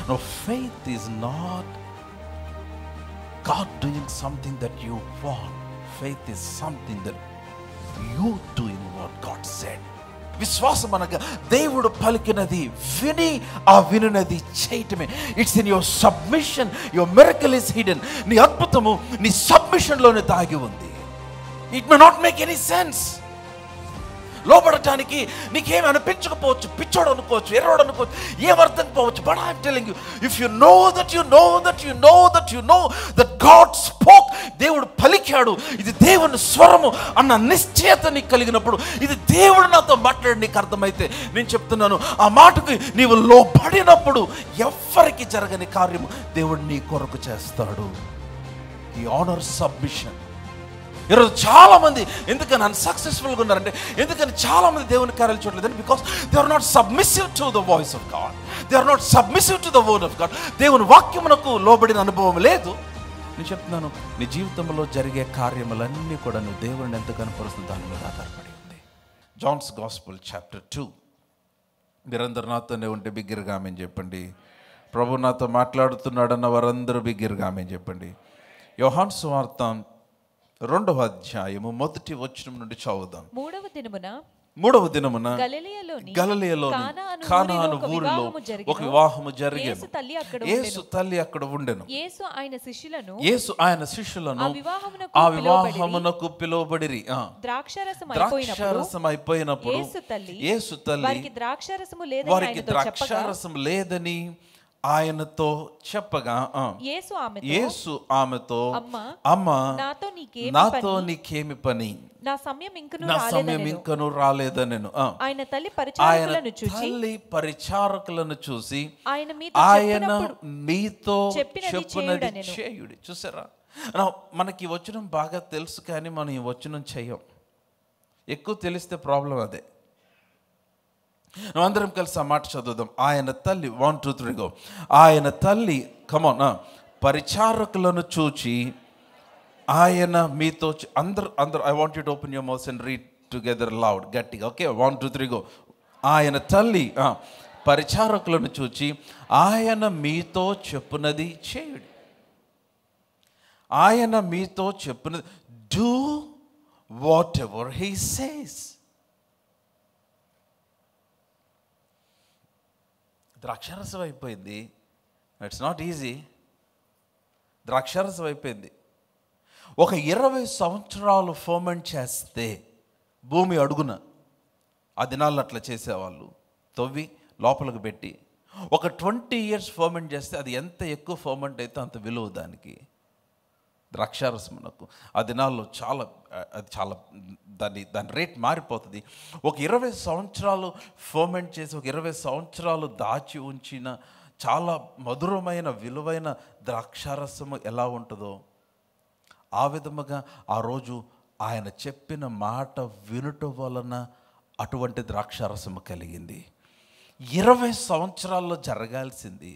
No, faith is not God doing something that you want. Faith is something that you doing what God said. విశ్వాసం అనగా దేవుడు పలికినది విని ఆ వినునది చేయటమే. It's in your submission. Your miracle is hidden. నీ అద్భుతము నీ సబ్మిషన్లోనే దాగి ఉంది. It may not make any sense. లోపడటానికి నీకేమి అనిపించకపోవచ్చు, పిచ్చోడు అనుకోవచ్చు, ఎర్రోడు అనుకోవచ్చు, ఏమర్థం పోవచ్చు. But I'm telling you, if you know that you know that you know that you know that God spoke, దేవుడు పలికాడు, ఇది దేవుని స్వరము అన్న నిశ్చయత నీకు కలిగినప్పుడు, ఇది దేవుడు నాతో మాట్లాడి నీకు అర్థమైతే, నేను చెప్తున్నాను, ఆ మాటకి నీవు లోబడినప్పుడు ఎవ్వరికి జరగని కార్యము దేవుడు నీ కొరకు చేస్తాడు. ఈ ఆనర్ సబ్మిషన్. ఈరోజు చాలామంది ఎందుకని అన్సక్సెస్ఫుల్గా ఉన్నారంటే, ఎందుకని చాలామంది దేవుని కార్యాలు చూడలేదంటే, because they are not submissive to the voice of God. They are not submissive to the word of God. దేవుని వాక్యమునకు లోబడిన అనుభవం లేదు. నేను చెప్తున్నాను, నీ జీవితంలో జరిగే కార్యములన్నీ కూడా నువ్వు దేవుడిని ఎంత కనపరుస్తుంది దాని మీద ఆధారపడి ఉంది. John's gospel chapter 2. మీరందరూ నాతోనే ఉంటే బిగ్గరగా ఆమేన్ చెప్పండి. ప్రభు నాతో మాట్లాడుతున్నాడన్న వారందరూ బిగ్గరగా ఆమేన్ చెప్పండి. యోహాను సువార్త 2వ అధ్యాయము 1వ వచనం నుండి చదువుదాం. 3వ దినమున గలిలయలోని కానాను ఊరిలో ఒక వివాహము జరిగెను. యేసు తల్లి అక్కడ ఉండెను. యేసు ఆయన శిష్యులను ఆ వివాహమునకు పిలువబడిరి. ద్రాక్షారసం అయిపోయినప్పుడు యేసు తల్లి వారికి ద్రాక్షారసం లేదని ఆయనతో చెప్పగా, యేసు ఆమెతో, అమ్మా నాతో నీకేమి పని, నా సమయం ఇంకను రాలేదనెను. ఆయన తల్లి పరిచారకులను చూసి ఆయన మీతో చెప్పునది చేయుడి. చూసారా, మనకి వచనం బాగా తెలుసు కానీ మనం ఈ వచనం చెయ్యం. ఎక్కువ తెలిస్తే ప్రాబ్లం అదే. అందరం కలిసి ఆ మాట చదువుదాం. ఆయన తల్లి 1 2 3 గో. ఆయన తల్లి కమాన్ పరిచారకులను చూచి ఆయన మీతో అందరు I want you to open your mouth and read together loud, గట్టిగా. Okay, 1 2 3 go. ఆయన తల్లి పరిచారకులను చూచి ఆయన మీతో చెప్పునది చేయుడి. ఆయన మీతో చెప్పునది, do whatever he says. ద్రాక్షారసం అయిపోయింది. It's not easy. ద్రాక్షారసం అయిపోయింది. ఒక 20 సంవత్సరాలు ఫర్మెంట్ చేస్తే భూమి అడుగున, ఆ దినాల్లో అట్లా చేసేవాళ్ళు, తవ్వి లోపలికి పెట్టి ఒక 20 years ఫర్మెంట్ చేస్తే అది ఎంత ఎక్కువ ఫర్మెంట్ అయితే అంత విలువ దానికి. ద్రాక్షారసమునకు ఆ దినాల్లో అది చాలా దాని రేట్ మారిపోతుంది. ఒక 20 సంవత్సరాలు ఫర్మెంట్ చేసి ఒక 20 సంవత్సరాలు దాచి ఉంచిన చాలా మధురమైన విలువైన ద్రాక్షారసము ఎలా ఉంటుందో ఆ విధముగా ఆ రోజు ఆయన చెప్పిన మాట వినుట వలన అటువంటి ద్రాక్షారసము కలిగింది. 20 సంవత్సరాల్లో జరగాల్సింది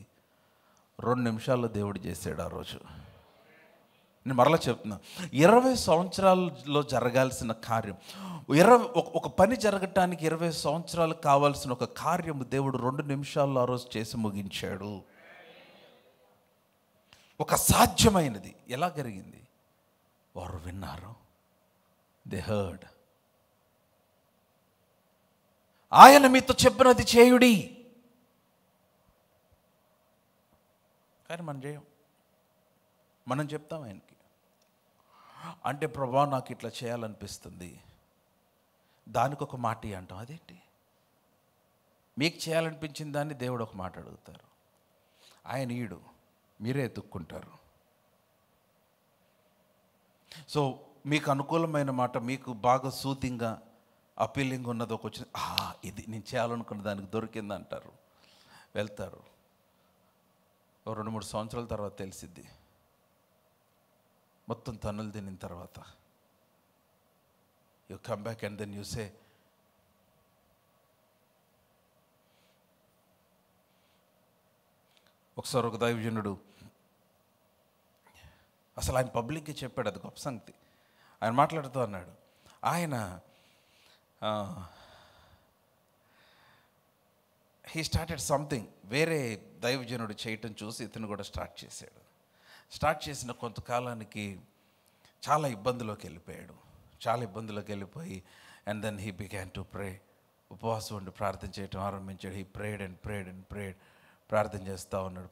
2 నిమిషాల్లో దేవుడు చేశాడు ఆ రోజు. నేను మరలా చెప్తున్నా, 20 సంవత్సరాల్లో జరగాల్సిన కార్యం, ఒక పని జరగటానికి 20 సంవత్సరాలు కావాల్సిన ఒక కార్యము దేవుడు 2 నిమిషాల్లో ఆ రోజు చేసి ముగించాడు. ఒక సాధ్యమైనది ఎలా జరిగింది? వారు విన్నారు. They heard. ఆయన మీతో చెప్పినది చేయుడి. కానీ మనం చేయం. మనం చెప్తాం ఆయనకి, అంటే ప్రభా నాకు ఇట్లా చేయాలనిపిస్తుంది, దానికి ఒక మాట అంటాం. అదేంటి? మీకు చేయాలనిపించిన దాన్ని దేవుడు ఒక మాట అడుగుతారు, ఆయన ఈడు, మీరే ఎత్తుక్కుంటారు. సో మీకు అనుకూలమైన మాట, మీకు బాగా సూతింగ్గా అపీలింగ్ ఉన్నది ఒక వచ్చింది, ఇది నేను చేయాలనుకున్న దానికి దొరికింది అంటారు, వెళ్తారు. 2-3 సంవత్సరాల తర్వాత తెలిసిద్ది, మొత్తం తన్నులు తినిన తర్వాత. You come back and then you say, ఒకసారి ఒక దైవజనుడు అసలు ఆయన పబ్లిక్గా చెప్పాడు, అది గొప్ప సంగతి. ఆయన మాట్లాడుతూ అన్నాడు, ఆయన హీ స్టార్టెడ్ సంథింగ్. వేరే దైవజనుడు చేయటం చూసి ఇతను కూడా స్టార్ట్ చేశాడు. స్టార్ట్ చేసిన కొంతకాలానికి చాలా ఇబ్బందులోకి వెళ్ళిపోయి and then he began to pray. ఉపవాసం ఉండి ప్రార్థన చేయటం ఆరంభించాడు. He prayed and prayed. ప్రార్థన చేస్తూ ఉన్నాడు.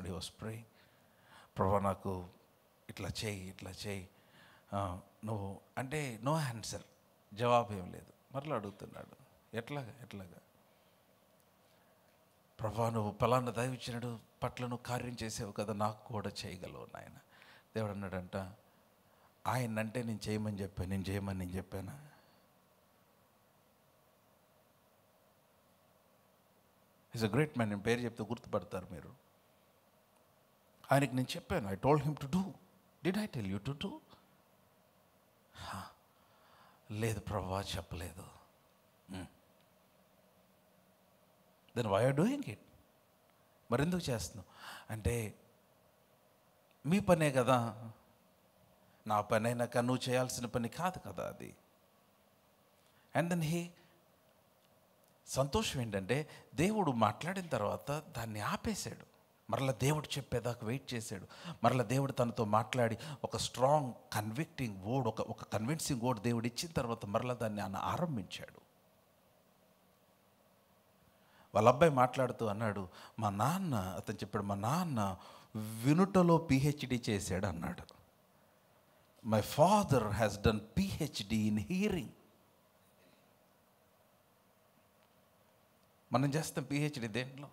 He was praying. ప్రభా నాకు ఇట్లా చేయి నువ్వు అంటే నో ఆన్సర్, జవాబు ఏం లేదు. మరలా అడుగుతున్నాడు, ఎట్లాగా ప్రభా నువ్వు పలానా దైవజనుడు పట్ల నువ్వు కార్యం చేసావు కదా, నాకు కూడా చేయగలవు నాయన. దేవుడు అన్నాడంట, ఆయన అంటే నేను చేయమని చెప్పానా? Is a great man. నేను పేరు చెప్తే గుర్తుపడతారు మీరు. ఆయనకి నేను చెప్పాను, I told him to do. Did I tell you to do? లేదు ప్రభా, చెప్పలేదు. Then why are doing it? మరెందుకు చేస్తున్నావు అంటే, మీ పనే కదా, నా పని అయినాక నువ్వు చేయాల్సిన పని కాదు కదా అది. అండ్ దెన్ సంతోషం ఏంటంటే దేవుడు మాట్లాడిన తర్వాత దాన్ని ఆపేశాడు. మరలా దేవుడు చెప్పేదాకా వెయిట్ చేశాడు. మరలా దేవుడు తనతో మాట్లాడి ఒక స్ట్రాంగ్ కన్విక్టింగ్ వర్డ్, ఒక కన్విన్సింగ్ వర్డ్ దేవుడు ఇచ్చిన తర్వాత మరలా దాన్ని ఆయన ఆరంభించాడు. వాళ్ళ అబ్బాయి మాట్లాడుతూ అన్నాడు, అతను చెప్పాడు, మా నాన్న వినుటలో PhD చేశాడు అన్నాడు. My father has done PhD in hearing. మనం చేస్తాం PhD దేంట్లో?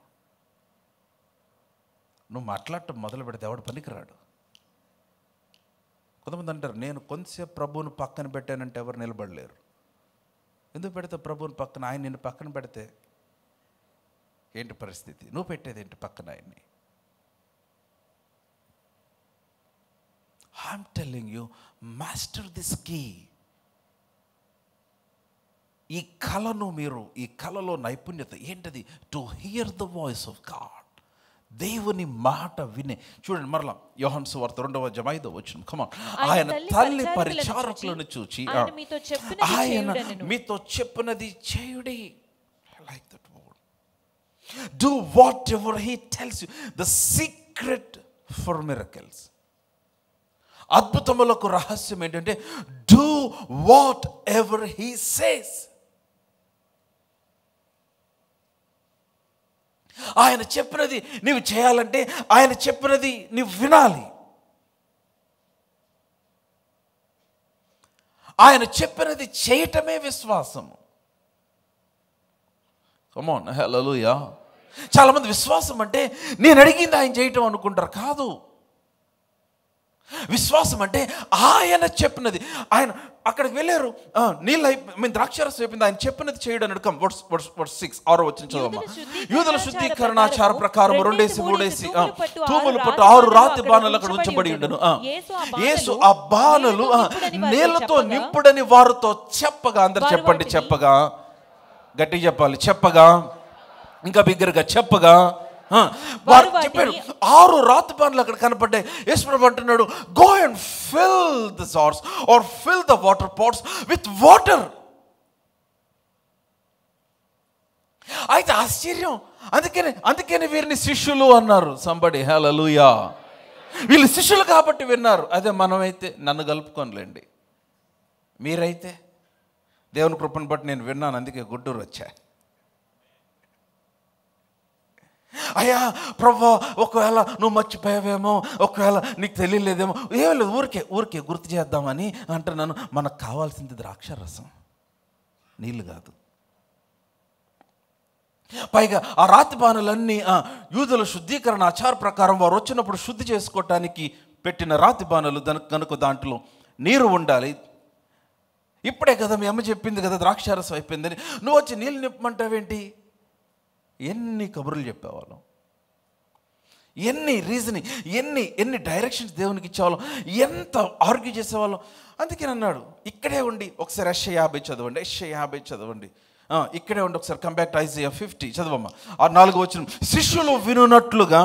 నువ్వు మాట్లాడటం మొదలు పెడితే ఎవడు పనికిరాడు. కొంతమంది అంటారు, నేను కొంతసేపు ప్రభువుని పక్కన పెట్టానంటే ఎవరు నిలబడలేరు. ఎందుకు పెడితే ప్రభువుని పక్కన? ఆయన నిన్ను పక్కన పెడితే ఏంటి పరిస్థితి? నువ్వు పెట్టేది ఏంటి పక్కన ఆయన్ని? I'm telling you, master this key. ఈ కళలో నైపుణ్యత ఏంటది? To hear the voice of God. దేవుని మాట వినే. చూడండి మరలా యోహాను సువార్త 2:5 కమాన్. ఆయన తల్లి పరిచారకులను చూచి ఆయన మీతో చెప్పినది చేయుడి. I like that word. Do whatever he tells you. The secret for miracles. అద్భుతములకు రహస్యం ఏంటంటే do whatever he says. ఆయన చెప్పినది నీవు చేయాలంటే ఆయన చెప్పినది నీవు వినాలి. ఆయన చెప్పినది చేయటమే విశ్వాసము. కమ్ ఆన్, హల్లెలూయా. చాలామంది విశ్వాసం అంటే నేను అడిగింది ఆయన చేయటం అనుకుంటారు. కాదు. విశ్వాసం అంటే ఆయన చెప్పినది. ఆయన అక్కడికి వెళ్ళారు, నీళ్ళు మేము ద్రాక్షారసం అయిపోయింది, ఆయన చెప్పినది చేయడం అన్నాడు. కమ్ వర్స్ 6 6వ వచనం చదవమ్మా. యూదుల శుద్ధీకరణాచార ప్రకారం 2 3 తూములు పట్టు 6 రాతి బాణలు అక్కడ ఉంచబడి ఉండను. యేసు ఆ బాణలు నీళ్లతో నింపుడని వారితో చెప్పగా, అందరు చెప్పండి, చెప్పగా, గట్టిగా చెప్పాలి, చెప్పగా, ఇంకా బిగ్గరగా చెప్పగా, వారు చెప్పాడు 6 రాతి బాణలు అక్కడ కనపడ్డాయి. యేసు ప్రభు అంటున్నాడు, go and fill the jars or fill the water pots with water. అయితే ఆశ్చర్యం, అందుకని వీరిని శిష్యులు అన్నారు. Somebody hallelujah. వీళ్ళు శిష్యులు కాబట్టి విన్నారు. అదే మనమైతే, నన్ను కలుపుకోనులేండి, మీరైతే దేవుని కృపను బట్టి నేను విన్నాను, అందుకే గుంటూరు వచ్చా. అయ్యా ప్రభా, ఒకవేళ నువ్వు మర్చిపోయావేమో, ఒకవేళ నీకు తెలియలేదేమో, ఏం లేదు, ఊరికే గుర్తు చేద్దామని అంటున్నాను. మనకు కావాల్సింది ద్రాక్షారసం, నీళ్ళు కాదు. పైగా ఆ రాతి బాణలన్నీ యూదుల శుద్ధీకరణ ఆచార ప్రకారం వారు వచ్చినప్పుడు శుద్ధి చేసుకోవటానికి పెట్టిన రాతి బాణలు. కనుక దాంట్లో నీరు ఉండాలి. ఇప్పుడే కదా మీ అమ్మ చెప్పింది కదా ద్రాక్షారసం అయిపోయిందని, నువ్వు వచ్చి నీళ్ళు నింపమంటావేంటి? ఎన్ని కబుర్లు చెప్పేవాళ్ళం, ఎన్ని రీజనింగ్, ఎన్ని డైరెక్షన్స్ దేవునికి ఇచ్చేవాళ్ళం, ఎంత ఆర్గ్యూ చేసేవాళ్ళం. అందుకని అన్నాడు, ఇక్కడే ఉండి ఒకసారి యెషయా 50 చదవండి. ఇక్కడే ఉండి ఒకసారి కమ్ బ్యాక్ టు ఐజయా 50 చదవమ్మా. ఆ 4వ వచనం, శిష్యులు వినున్నట్లుగా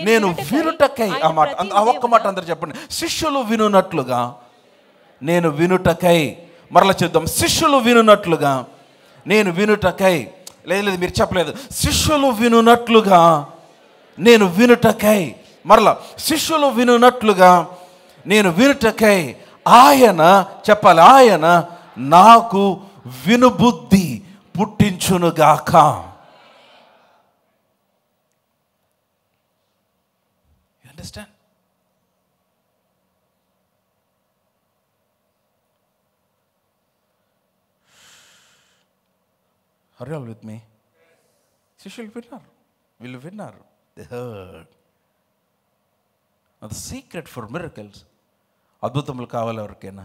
నేను వినుటకై. ఆ మాట, ఆ ఒక్క మాట అందరు చెప్పండి, శిష్యులు వినున్నట్లుగా నేను వినుటకై. మరలా చెప్దాం, శిష్యులు వినున్నట్లుగా నేను వినుటకై. లేదు మీరు చెప్పలేదు. శిష్యులు వినున్నట్లుగా నేను వినుటకై, మరలా శిష్యులు వినున్నట్లుగా నేను వినుటకై ఆయన, చెప్పాలి, ఆయన నాకు వినుబుద్ధి పుట్టించునుగాక. You understand? Are you all with me? శిష్యులు విన్నారు, వీళ్ళు విన్నారు. They heard. Now the secret for miracles, అద్భుతములు కావాలి ఎవరికైనా.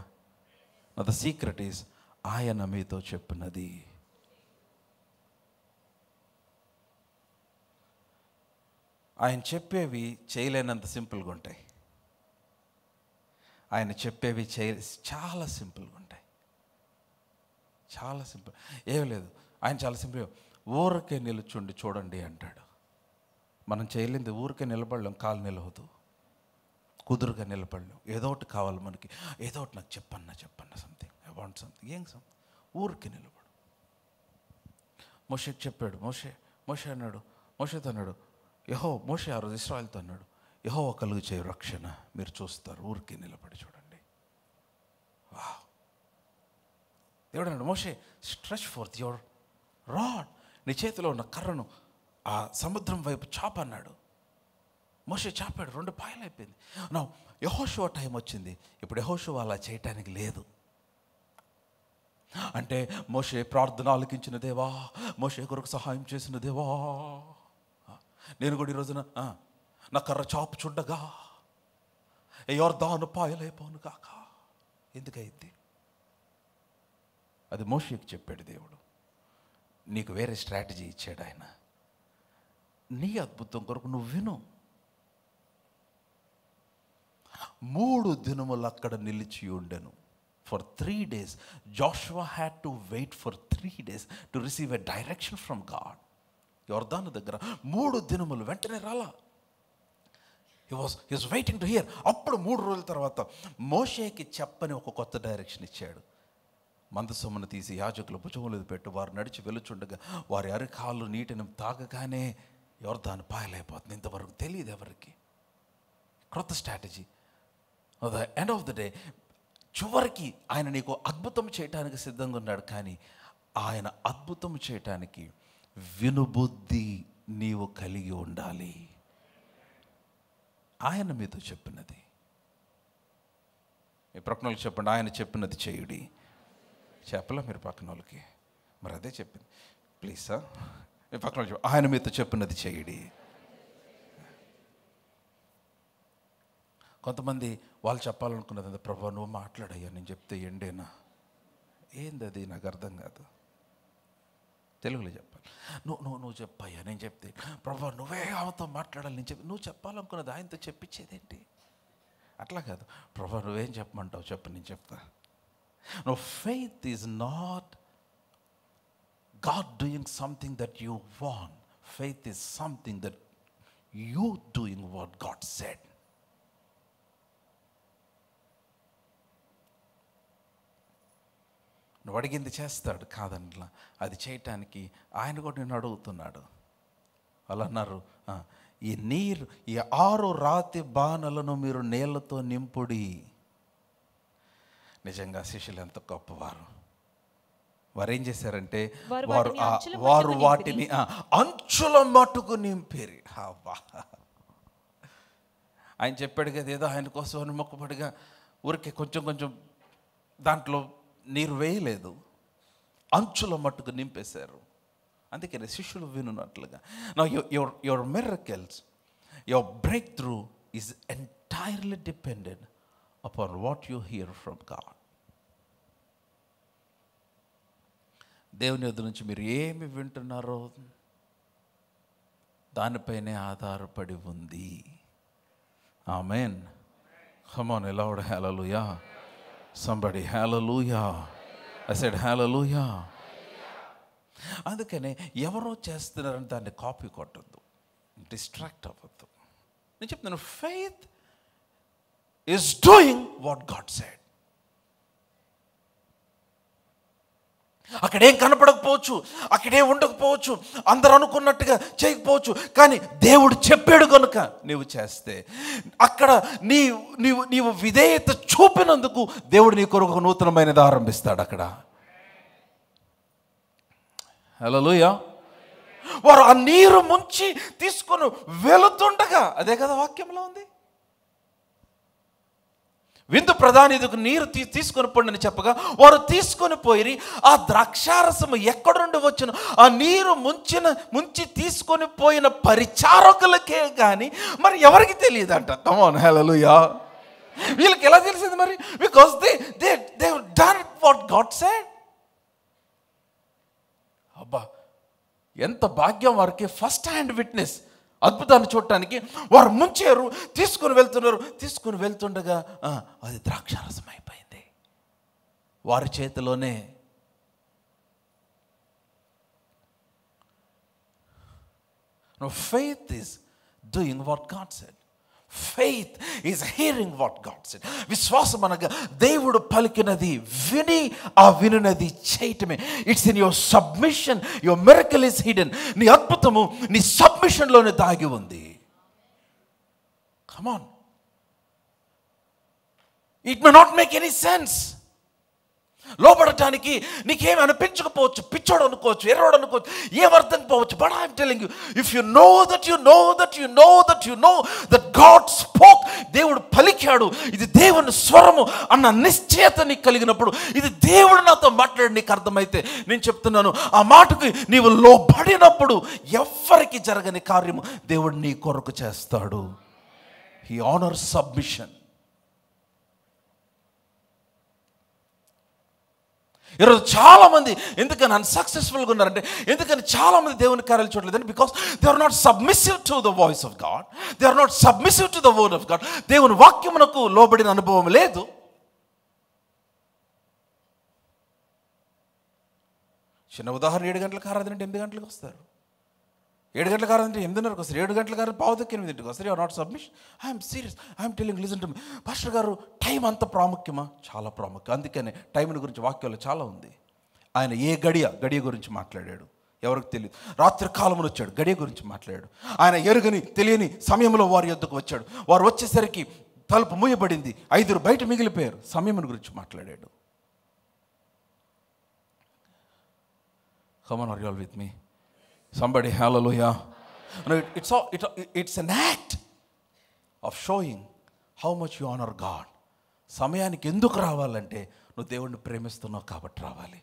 Now the secret is ఆయన మీతో చెప్పినది. ఆయన చెప్పేవి చేయలేనంత సింపుల్గా ఉంటాయి. ఆయన చెప్పేవి చాలా సింపుల్గా ఉంటాయి. చాలా సింపుల్, ఏం లేదు. ఆయన చాలా సింపుల్, ఊరికే నిలుచుండి చూడండి అంటాడు. మనం చేయలేంది ఊరికే నిలబడలేం, కాలు నిలవదు, కుదురుగా నిలబడలేం. ఏదో ఒకటి కావాలి మనకి, ఏదో ఒకటి నాకు చెప్పన్నా సంథింగ్, ఐ వాంట్ సంథింగ్. ఏం సంథింగ్? ఊరికే నిలబడు. మోషేకి చెప్పాడు. మోషే అన్నాడు, మోషేతో అన్నాడు, మోషే ఆ రోజు ఇశ్రాయేలుతో అన్నాడు, యెహోవా కలుగు చేయు రక్షణ, మీరు చూస్తారు, ఊరికే నిలబడి చూడండి. వా! దేవుడు అన్నాడు, మోషే స్ట్రెచ్ ఫోర్త్ యువర్ రాడ్, నీ చేతిలో ఉన్న కర్రను ఆ సముద్రం వైపు చాప అన్నాడు. మోషే చాపాడు, 2 పాయలు అయిపోయింది. నా యెహోషువ టైం వచ్చింది. ఇప్పుడు యెహోషువ అలా చేయటానికి లేదు. అంటే మోషే ప్రార్థన ఆలకించిన దేవా, మోషే కొరకు సహాయం చేసిన దేవా, నేను కూడా ఈ రోజున నా కర్ర చాపు చుండగా యొర్దాను పాయలైపోను కాక. ఎందుకైంది? అది మోషేకి చెప్పాడు దేవుడు. నీకు వేరే స్ట్రాటజీ ఇచ్చాడు ఆయన. నీ అద్భుతం కొరకు నువ్వు విను. 3 దినములు అక్కడ నిలిచి ఉండెను. For 3 days Joshua had to wait for 3 days to receive a direction from God. యొర్దాను దగ్గర 3 దినములు వెంటనే రాలా. he was waiting to hear. అప్పుడు 3 రోజుల తర్వాత మోషేకి చెప్పని ఒక కొత్త డైరెక్షన్ ఇచ్చాడు. మందసొమ్మును తీసి యాజకుల భుజముల మీద పెట్టు, వారు నడిచి వెలుచుండగా వారి అరికాళ్ళు నీటిని తాగగానే యొర్దాను పాయలైపోతుంది. ఇంతవరకు తెలియదు ఎవరికి. క్రొత్త strategy. The end of the day, చివరికి ఆయన నీకు అద్భుతం చేయటానికి సిద్ధంగా ఉన్నాడు. కానీ ఆయన అద్భుతం చేయటానికి వినుబుద్ధి నీవు కలిగి ఉండాలి. ఆయన మీతో చెప్పినది, మీ ప్రక్కన వాళ్ళకి చెప్పండి, ఆయన చెప్పినది చేయుడి. చెప్పలే మీరు పక్కన వాళ్ళకి? మరి అదే చెప్పింది. ప్లీజ్ సార్, మీ పక్కన వాళ్ళు చెప్పండి, ఆయన మీతో చెప్పినది చేయుడి. కొంతమంది వాళ్ళు చెప్పాలనుకున్నది, ప్రభా నువ్వు మాట్లాడయ్యా, నేను చెప్తే ఎండేనా? ఏంది అది? నాకు అర్థం కాదు. తెలుగులో చెప్పాలి. నువ్వు చెప్పయ్యా, నేను చెప్తే ప్రభా నువ్వే ఆమెతో మాట్లాడాలి, నేను చెప్పి నువ్వు చెప్పాలనుకున్నది ఆయనతో చెప్పించేదేంటి? అట్లా కాదు. ప్రభా నువ్వేం చెప్పమంటావు చెప్పు, నేను చెప్తా. No, faith is not God doing something that you want. Faith is something that you doing what God said. నువ్వు అడిగింది చేస్తాడు, కాదనలా. అది చేయటానికి ఆయన కూడా నేను అడుగుతున్నాడు. అలా అన్నారు, ఈ 6 రాతి బాణలను మీరు నీళ్లతో నింపుడి. నిజంగా శిష్యులు ఎంత గొప్పవారు. వారు ఏం చేశారంటే వారు వాటిని అంచుల మట్టుకు నింపేరి. ఆయన చెప్పాడు కదా, ఏదో ఆయన కోసం అని మొక్కపడిగా ఊరికే కొంచెం దాంట్లో నీరు వేయలేదు, అంచుల మట్టుకు నింపేశారు. అందుకని శిష్యులు వినున్నట్లుగా. Now your miracles, your breakthrough is entirely dependent upon what you hear from God. దేవుని యొద్ద నుంచి మీరు ఏమి వింటున్నారో దానిపైనే ఆధారపడి ఉంది. ఆమేన్. Come on, loud hallelujah. Somebody hallelujah. I said hallelujah. అందుకనే ఎవరో చేస్తున్నారని దాన్ని కాపీ కొట్టద్దు, డిస్ట్రాక్ట్ అవ్వద్దు. నేను చెప్తున్నాను, faith is doing what God said. అక్కడేం కనపడకపోవచ్చు, అక్కడేం ఉండకపోవచ్చు, అందరూ అనుకున్నట్టుగా చేయకపోవచ్చు, కానీ దేవుడు చెప్పాడు కనుక నీవు చేస్తే అక్కడ నీవు విధేయత చూపినందుకు దేవుడు నీ కొరకు ఒక నూతనమైనది ఆరంభిస్తాడు అక్కడ. హల్లెలూయా. వారు ఆ నీరు ముంచి తీసుకొని వెళుతుండగా, అదే కదా వాక్యంలో ఉంది, విందు ప్రధాని ఎదుగు నీరు తీసుకొని పోండి చెప్పగా వారు తీసుకొని పోయి ఆ ద్రాక్షారసము ఎక్కడి నుండి వచ్చిన ఆ నీరు ముంచి తీసుకొని పోయిన పరిచారకులకే కానీ మరి ఎవరికి తెలియదంట. కమ్ ఆన్, హల్లెలూయా. వీళ్ళకి ఎలా తెలిసింది మరి? Because they done what God said. అబ్బా, ఎంత భాగ్యం వారికి! ఫస్ట్ హ్యాండ్ విట్నెస్, అద్భుతాన్ని చూడటానికి. వారు ముంచారు, తీసుకుని వెళ్తున్నారు. తీసుకుని వెళ్తుండగా అది ద్రాక్షారసం అయిపోయింది వారి చేతిలోనే. Faith is doing what God said. Faith is hearing what God said. విశ్వాసం అనగా దేవుడు పలికినది విని ఆ వినునది చేయటమే. It's in your submission. Your miracle is hidden. నీ అద్భుతము నీ సబ్మిషన్లోనే దాగి ఉంది. Come on. It may not make any sense. లోపడటానికి నీకేమి అనిపించకపోవచ్చు, పిచ్చోడు అనుకోవచ్చు, ఎర్రోడు అనుకోవచ్చు, ఏం అర్థం పోవచ్చు. But I'm telling you, if you know that you know that you know that you know that God spoke, దేవుడు పలికాడు, ఇది దేవుని స్వరము అన్న నిశ్చయత నీకు కలిగినప్పుడు, ఇది దేవుడు నాతో మాట్లాడి నీకు అర్థమైతే, నేను చెప్తున్నాను, ఆ మాటకు నీవు లోబడినప్పుడు ఎవ్వరికి జరగని కార్యము దేవుడు నీ కొరకు చేస్తాడు. He honours submission. ఈరోజు చాలామంది ఎందుకని అన్సక్సెస్ఫుల్గా ఉన్నారంటే, ఎందుకని చాలామంది దేవుని కార్యాలు చూడలేదంటే, because they are not submissive to the voice of God, they are not submissive to the word of God. దేవుని వాక్యమునకు లోబడిన అనుభవం లేదు. చిన్న ఉదాహరణ, 7 గంటలకు ఆరాధన అంటే 8 గంటలకు వస్తారు, 7 గంటలకు ఆరాధన అంటే 8:30కి వస్తారు, 7 గంటలకు ఆరాధన 7:45 వస్తారు. You are not submission. I'm serious, I'm telling, listen to me. Pastor గారు, టైం అంత ప్రాముఖ్యమా? చాలా ప్రాముఖ్యం. అందుకనే టైంని గురించి వాక్యాలు చాలా ఉంది. ఆయన ఏ గడియ గురించి మాట్లాడాడు ఎవరికి తెలియదు. రాత్రి కాలమున వచ్చాడు, గడియ గురించి మాట్లాడాడు. ఆయన ఎరుగని తెలియని సమయంలో వారి యొద్దకు వచ్చాడు. వారు వచ్చేసరికి తలుపు మూయబడింది, 5 బయట మిగిలిపోయారు. సమయం గురించి మాట్లాడాడు. Come on, are you all with me? Somebody, hallelujah. No, it's an act of showing how much you honor God. సమయానికి ఎందుకు రావాలంటే నువ్వు దేవుడిని ప్రేమిస్తున్నావు కాబట్టి రావాలి.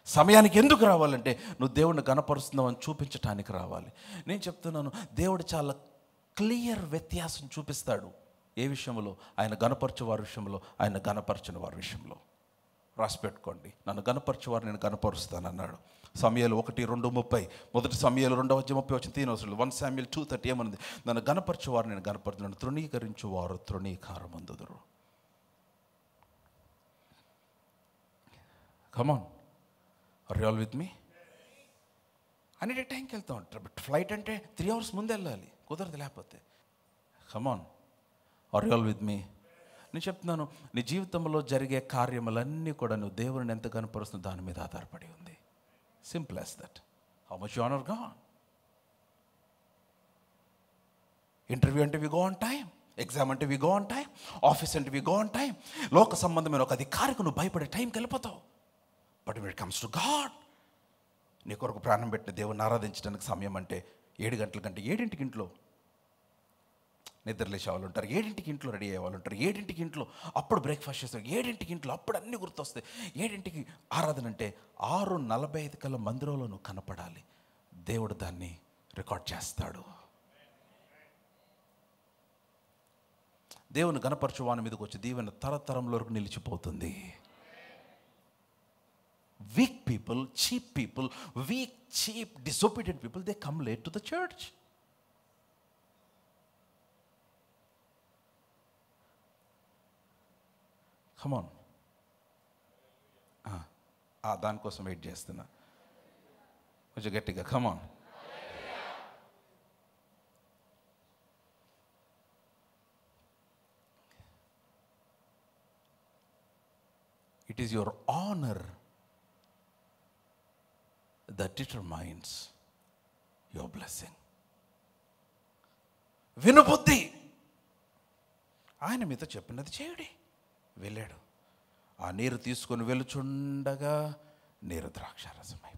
సమయానికి ఎందుకు రావాలంటే నువ్వు దేవుడిని గణపరుస్తున్నావు అని చూపించటానికి రావాలి. నేను చెప్తున్నాను, దేవుడు చాలా క్లియర్ వ్యత్యాసం చూపిస్తాడు. ఏ విషయంలో? ఆయన గణపరచు వారి విషయంలో, ఆయన గణపరచని వారి విషయంలో. రాసి పెట్టుకోండి, నన్ను గణపరచువారు నేను గణపరుస్తాను అన్నాడు. సమయాలు 1:2:30, 1 సమయాలు 2:30 3 1 Samuel 2:30 ఏమన్నది? నన్ను గణపరచువారు నేను గణపరుచున్నాను, తృణీకరించువారు తృణీకారం అందుదురు. కమాన్, are you all with me? అన్ని టైంకి వెళ్తా ఉంటారు, బట్ ఫ్లైట్ అంటే 3 hours ముందు వెళ్ళాలి, కుదరదు లేకపోతే. కమాన్, are you all with me? నేను చెప్తున్నాను, నీ జీవితంలో జరిగే కార్యములన్నీ కూడా నువ్వు దేవుని ఎంత కనపరుస్తుందో దాని మీద ఆధారపడి ఉంది. Simple as that. How much you honour God. Interview అంటే we go on time, exam అంటే we go on time, office అంటే వి గో ఆన్ టైం. లోక సంబంధమైన ఒక అధికారికి నువ్వు భయపడే టైంకి వెళ్ళిపోతావు. But when it comes to God, నీ కొరకు ప్రాణం పెట్టిన దేవుని ఆరాధించడానికి సమయం అంటే 7 గంటల కంటే 7ంటికి ఇంట్లో నిద్రలేసే వాళ్ళు ఉంటారు, 7ంటికి ఇంట్లో రెడీ అయ్యే వాళ్ళు ఉంటారు, 7ంటికి ఇంట్లో అప్పుడు బ్రేక్ఫాస్ట్ చేస్తారు, 7ంటికి ఇంట్లో అప్పుడు అన్నీ గుర్తొస్తాయి. 7ంటికి ఆరాధన అంటే 6:45 కల్లా మందిరంలో నువ్వు కనపడాలి. దేవుడు దాన్ని రికార్డ్ చేస్తాడు. దేవుని గణపరచు వాని మీదకి వచ్చి దీవెన తరతరంలో వరకు నిలిచిపోతుంది. Weak people, cheap people, disobedient people, they come late to the church. Come on. దానికోసం వెయిట్ చేస్తున్నా, కొంచెం గట్టిగా. Come on. It is your honor that determines your blessing. వినుబుద్ధి. ఆయన మీతో చెప్పినది చేయుడి. వెళ్ళాడు. ఆ నీరు తీసుకొని వెలుచుండగా నీరు ద్రాక్షారసమై